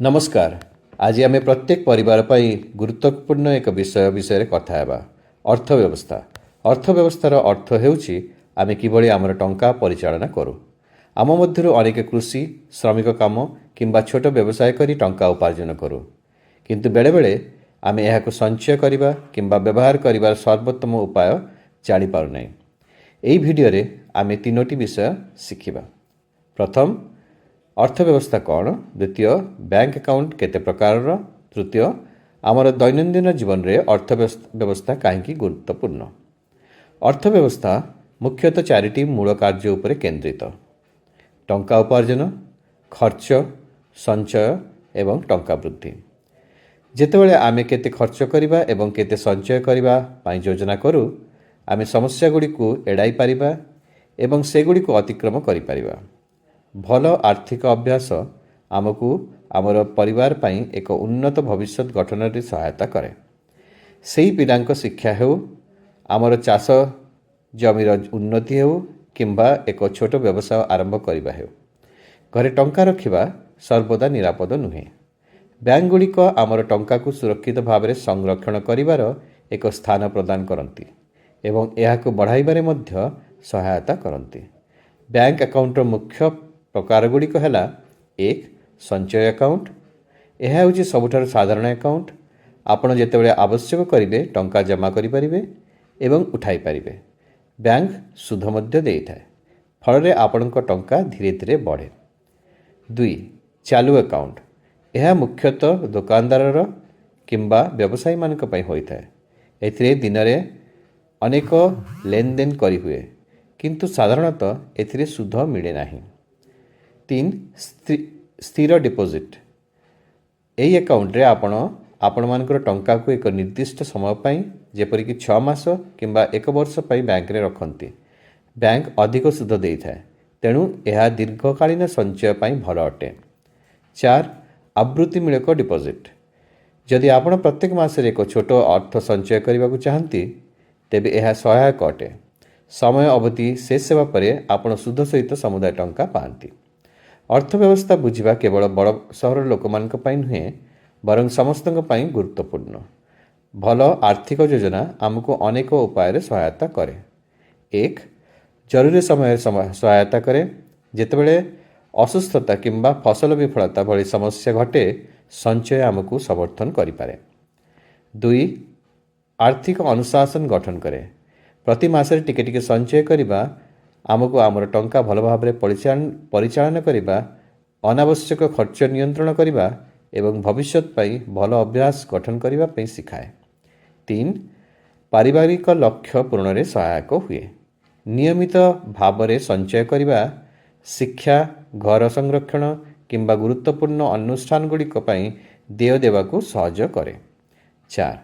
नमस्कार। आज आम प्रत्येक परिवार पर गुरुत्वपूर्ण एक विषय कथा हेबा अर्थव्यवस्था। अर्थव्यवस्थार अर्थ हेउछि आमे किभଳି आमर टंका परिचालन करू। आम मध्यरु अनेक कृषि श्रमिक काम किंबा छोट व्यवसाय करी टंका उपार्जन करू, किंतु बेले बेले आमे एहाको संचय करिबा किंबा व्यवहार करिबार सर्वोत्तम उपाय जानि पारु नै। एई भिडियो रे आमे तीनोटी विषय शिखिबा। प्रथम, अर्थव्यवस्था कौन। द्वितीय, बैंक अकाउंट केते प्रकार। तृतीय, आमर दैनंदिन जीवन रे अर्थव्यवस्था कहीं गुरुत्वपूर्ण। अर्थव्यवस्था मुख्यतः चारिटी मूल कार्य उपरे केंद्रित: टंका उपार्जन, खर्च, संचय एवं टंका वृद्धि। जेतेबेले आमे केते खर्च करिबा एवं केते संचय करिबा पई योजना करू, आमे समस्या गुडी को एडाई पारिबा एवं सेगुडी को अतिक्रम करि पारिबा। भल आर्थिक अभ्यास आमको आमर परिवार पाई एक उन्नत भविष्य गठन में सहायता करे। सेही पिलांक शिक्षा हेउ, आमर चाष जमीर उन्नति हेउ किंबा एक छोट व्यवसाय आरंभ करिबा हेउ, घरे टंका रखिबा सर्वदा निरापद नुहे। बैंक गुड़िक आमर टंका को सुरक्षित भाव में संरक्षण करिवार एक स्थान प्रदान करती एवं एहाको बढ़ाइबारे मध्य सहायता करती। बैंक अकाउंटर मुख्य प्रकार गुड़िक है: एक, संचय अकाउंट। यह हूँ सबुठार साधारण अकाउंट। आपण जेतेबेले आवश्यक करिवे टंका जमा करि परिबे एवं उठाई परिबे। बैंक सुध मध्य देइथाय, फल रे आपणक टंका धीरे धीरे बढ़े। दुई, चालू अकाउंट। यह मुख्यतः दुकानदार किंबा व्यवसायी मानक पई होइथाय। एथिरे दिन रे अनेक लेन देन करि हुए, किंतु साधारणतः एथिरे सुध मिले नाही। तीन, स्थिर डिपोजिट। यही अकाउंट रे आपण मानकर टंका को एक निर्दिष्ट समय पाई, जेपरिक 6 मास किंबा 1 वर्ष पाई बैंक रे रखंती। बैंक अधिक सुध देइथाय, तेणु यह दीर्घकालीन संचय पाई भल अटे। चार, आवृत्तिमूलक डिपोजिट। जदि आपण प्रत्येक मास रे एक छोट अर्थ संचय करने को चाहती, तेबे यह सहायक अटे। समय अवधि शेष हेबा परे आपण सुध सहित समुदाय टंका पाती। अर्थव्यवस्था बुझिबा केवल बड़ सहर लोकमानक पई नुहे, बरं समस्तक पई गुरुत्वपूर्ण। भल आर्थिक योजना आमको अनेक उपाय सहायता करे। एक, जरूरी समय सहायता करे। जेतेबेले असुस्थता किंबा फसल विफलता भली समस्या घटे, संचय आमको समर्थन करि पारे। दुई, आर्थिक अनुशासन गठन करे। प्रति मासरे टिके टिके संचय करिबा आमको आमर टंका भल भाव में परिचालन करिबा, अनावश्यक खर्च नियंत्रण करिबा एवं भविष्य पाई भल अभ्यास गठन करिबा पई सिखाए। तीन, पारिवारिक लक्ष्य पूरण में सहायक हुए। नियमित भाव में संचय करिबा शिक्षा, घर संरक्षण किंबा गुरुत्वपूर्ण अनुष्ठान गुड़िक पई देय देवाकू सहज करे। चार,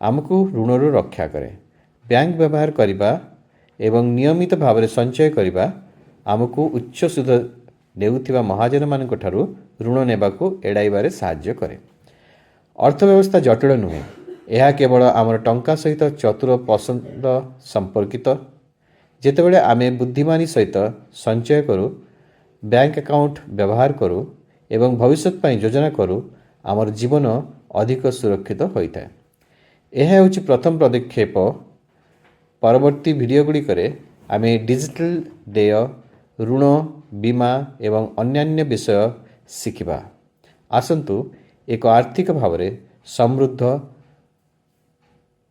आमको ऋणरू रक्षा करे। बैंक व्यवहार करिबा एवं नियमित भाव में संचय करिबा आमको उच्च सुध देउथिबा महाजन मानक ठारू ऋण नेबाकू एडाइबारे साहाय्य करे। अर्थव्यवस्था जटिल नुहे, यह केवल आमर टंका सहित चतुर पसंद संपर्कित। जेतेबेले आमे बुद्धिमानी सहित संचय करू, बैंक अकाउंट व्यवहार करू एवं भविष्य पाई योजना करू, आमर जीवन अधिक सुरक्षित होइथाय। यह होछि प्रथम पदक्षेप। परवर्ती वीडियो गुड़िक आमे डिजिटल देय, ऋण, बीमा एवं अन्यान्य विषय शिखिबा। आसंतु एक आर्थिक भाव में समृद्ध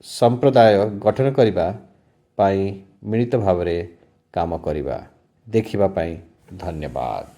संप्रदाय गठन करिबा पाई मिलित भाव में काम करिबा। देखिबा पाई धन्यवाद।